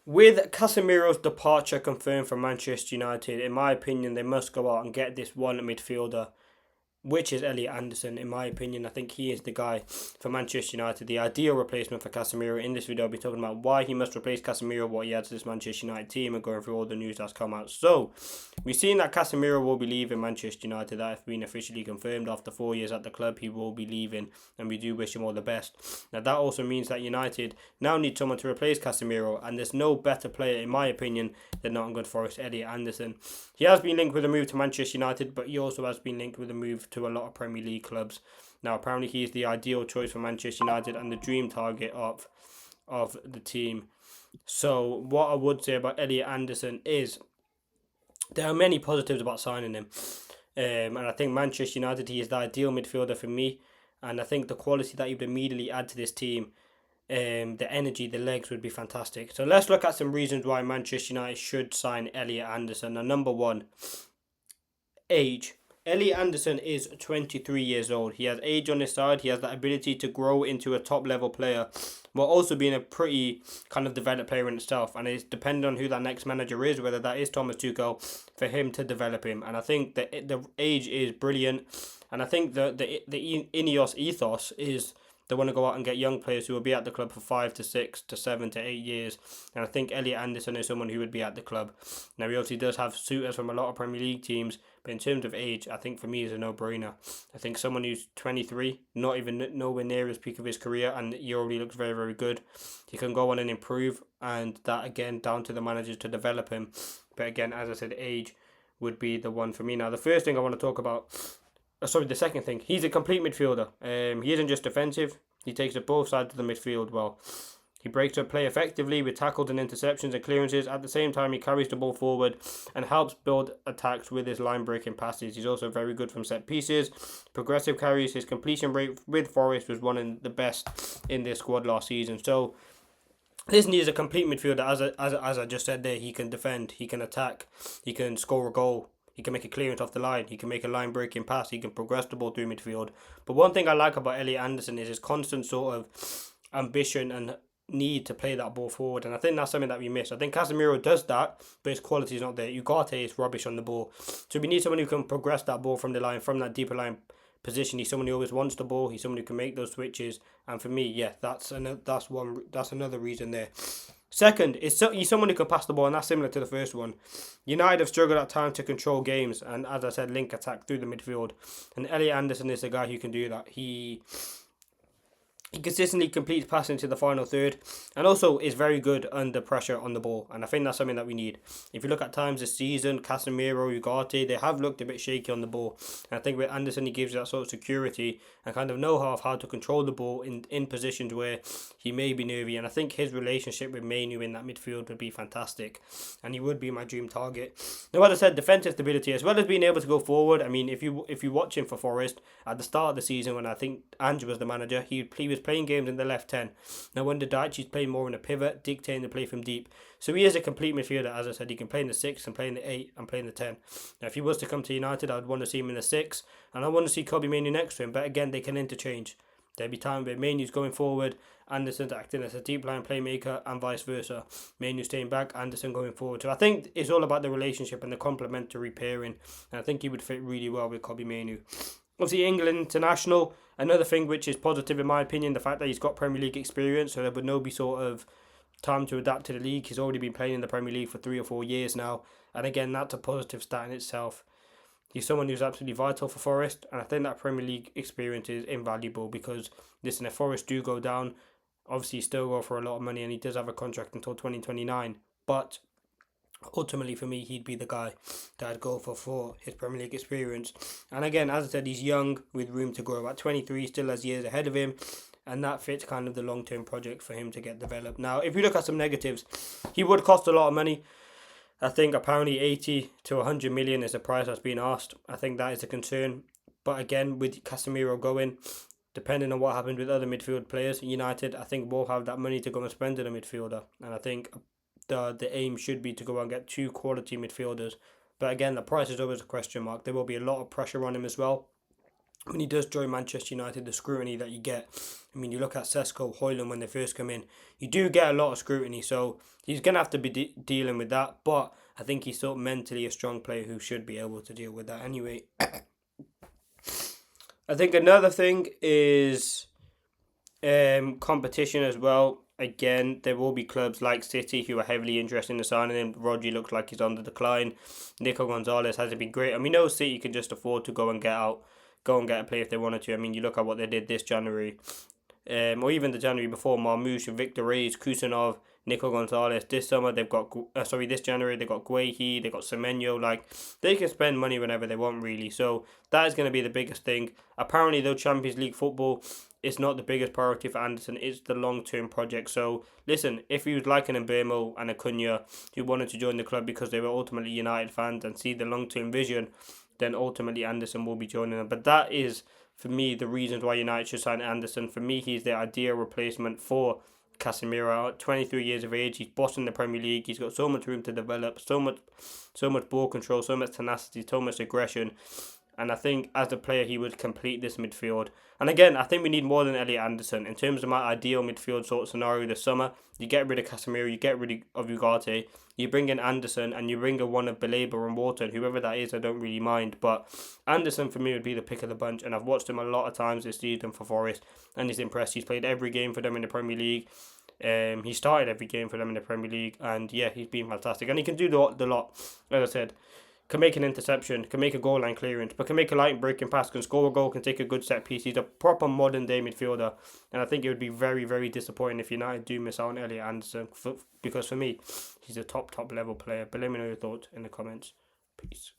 With Casemiro's departure confirmed from Manchester United, in my opinion, they must go out and get this one midfielder, which is Elliot Anderson. In my opinion, I think he is the guy for Manchester United, the ideal replacement for Casemiro. In this video, I'll be talking about why he must replace Casemiro, what he adds to this Manchester United team, and going through all the news that's come out. So, we've seen that Casemiro will be leaving Manchester United. That has been officially confirmed. After 4 years at the club, he will be leaving, and we do wish him all the best. Now, that also means that United now need someone to replace Casemiro, and there's no better player, in my opinion, than Nottingham Forest Elliott Anderson. He has been linked with a move to Manchester United, but he also has been linked with a move to a lot of Premier League clubs. Now, apparently, he is the ideal choice for Manchester United and the dream target of the team. So, what I would say about Elliot Anderson is there are many positives about signing him. And I think Manchester United, he is the ideal midfielder for me. And I think the quality that he would immediately add to this team, the energy, the legs would be fantastic. So let's look at some reasons why Manchester United should sign Elliot Anderson. Now, number one, age. Elliot Anderson is 23 years old. He has age on his side. He has the ability to grow into a top level player, while also being a pretty kind of developed player in itself. And it's dependent on who that next manager is, whether that is Thomas Tuchel, for him to develop him. And I think that the age is brilliant. And I think the Ineos ethos is they want to go out and get young players who will be at the club for 5 to 6 to 7 to 8 years. And I think Elliot Anderson is someone who would be at the club. Now, he obviously does have suitors from a lot of Premier League teams, but in terms of age, I think for me is a no-brainer. I think someone who's 23, not even nowhere near his peak of his career, and he already looks very, very good. He can go on and improve, and that, again, down to the managers to develop him. But again, as I said, age would be the one for me. Now, the first thing I want to talk about, the second thing, he's a complete midfielder. He isn't just defensive. He takes up both sides of the midfield well. He breaks up play effectively with tackles and interceptions and clearances. At the same time, he carries the ball forward and helps build attacks with his line-breaking passes. He's also very good from set pieces, progressive carries. His completion rate with Forest was one of the best in this squad last season. So, this needs a complete midfielder. As I just said there, he can defend, he can attack, he can score a goal. He can make a clearance off the line. He can make a line-breaking pass. He can progress the ball through midfield. But one thing I like about Elliot Anderson is his constant sort of ambition and need to play that ball forward. And I think that's something that we miss. I think Casemiro does that, but his quality is not there. Ugarte is rubbish on the ball. So we need someone who can progress that ball from the line, from that deeper line position. He's someone who always wants the ball. He's someone who can make those switches. And for me, yeah, that's another reason there. Second, he's someone who can pass the ball, and that's similar to the first one. United have struggled at times to control games, and as I said, link attack through the midfield. And Elliot Anderson is the guy who can do that. He consistently completes passing to the final third, and also is very good under pressure on the ball. And I think that's something that we need. If you look at times this season, Casemiro, Ugarte, they have looked a bit shaky on the ball. And I think with Anderson, he gives you that sort of security and kind of know-how of how to control the ball in positions where he may be nervy. And I think his relationship with Mainu in that midfield would be fantastic, and he would be my dream target. Now, as I said, defensive stability as well as being able to go forward. I mean, if you watch him for Forest at the start of the season, when I think Andrew was the manager, he was playing games in the left 10. Now under Dyche, he's playing more in a pivot, dictating the play from deep. So he is a complete midfielder. As I said, he can play in the 6 and play in the 8 and play in the 10. Now if he was to come to United, I'd want to see him in the 6, and I want to see Kobe Mainoo next to him. But again, they can interchange. There'll be time where Mainoo's going forward, Anderson's acting as a deep line playmaker, and vice versa. Mainoo staying back, Anderson going forward. So I think it's all about the relationship and the complementary pairing. And I think he would fit really well with Kobe Mainoo. Obviously, England international, another thing which is positive in my opinion, the fact that he's got Premier League experience, so there would no be sort of time to adapt to the league. He's already been playing in the Premier League for 3 or 4 years now, and again, that's a positive stat in itself. He's someone who's absolutely vital for Forest, and I think that Premier League experience is invaluable because, listen, if Forest do go down, obviously he still go for a lot of money, and he does have a contract until 2029, but ultimately for me he'd be the guy that I'd go for his Premier League experience. And again, as I said, he's young with room to grow. At 23, still has years ahead of him, and that fits kind of the long-term project for him to get developed. Now, if you look at some negatives, he would cost a lot of money. I think apparently 80 to 100 million is the price that's being asked. I think that is a concern. But again, with Casemiro going, depending on what happens with other midfield players, United, I think, will have that money to go and spend on a midfielder. And I think the aim should be to go and get 2 quality midfielders. But again, the price is always a question mark. There will be a lot of pressure on him as well. when he does join Manchester United, the scrutiny that you get. I mean, you look at Sesko, Hoyland when they first come in, you do get a lot of scrutiny. So he's going to have to be dealing with that. But I think he's sort of mentally a strong player who should be able to deal with that anyway. I think another thing is competition as well. Again, there will be clubs like City who are heavily interested in the signing him. Rodri looks like he's on the decline. Nico Gonzalez hasn't been great. And we know City can just afford to go and get a player if they wanted to. I mean, you look at what they did this January, or even the January before, Marmoush, Victor Reyes, Kusanov, Nico Gonzalez. This summer they've got, this January they've got Guehi, they've got Semenyo. Like, they can spend money whenever they want, really. So that is going to be the biggest thing. Apparently, though, Champions League football, it's not the biggest priority for Anderson. It's the long-term project. So, listen, if he was like an Mbeumo and Acuna who wanted to join the club because they were ultimately United fans and see the long-term vision, then ultimately Anderson will be joining them. But that is, for me, the reasons why United should sign Anderson. For me, he's the ideal replacement for Casemiro. 23 years of age, he's bossing the Premier League. He's got so much room to develop, so much ball control, so much tenacity, so much aggression. And I think as a player, he would complete this midfield. And again, I think we need more than Elliott Anderson. In terms of my ideal midfield sort of scenario this summer, you get rid of Casemiro, you get rid of Ugarte, you bring in Anderson, and you bring in one of Baleba and Wharton, whoever that is, I don't really mind. But Anderson, for me, would be the pick of the bunch. And I've watched him a lot of times this season for Forest, and he's impressed. He's played every game for them in the Premier League. He started every game for them in the Premier League, and yeah, he's been fantastic. And he can do the lot, as I said. Can make an interception, can make a goal line clearance, but can make a line breaking pass, can score a goal, can take a good set piece. He's a proper modern day midfielder, and I think it would be very, very disappointing if United do miss out on Elliott Anderson, because for me, he's a top level player. But let me know your thoughts in the comments. Peace.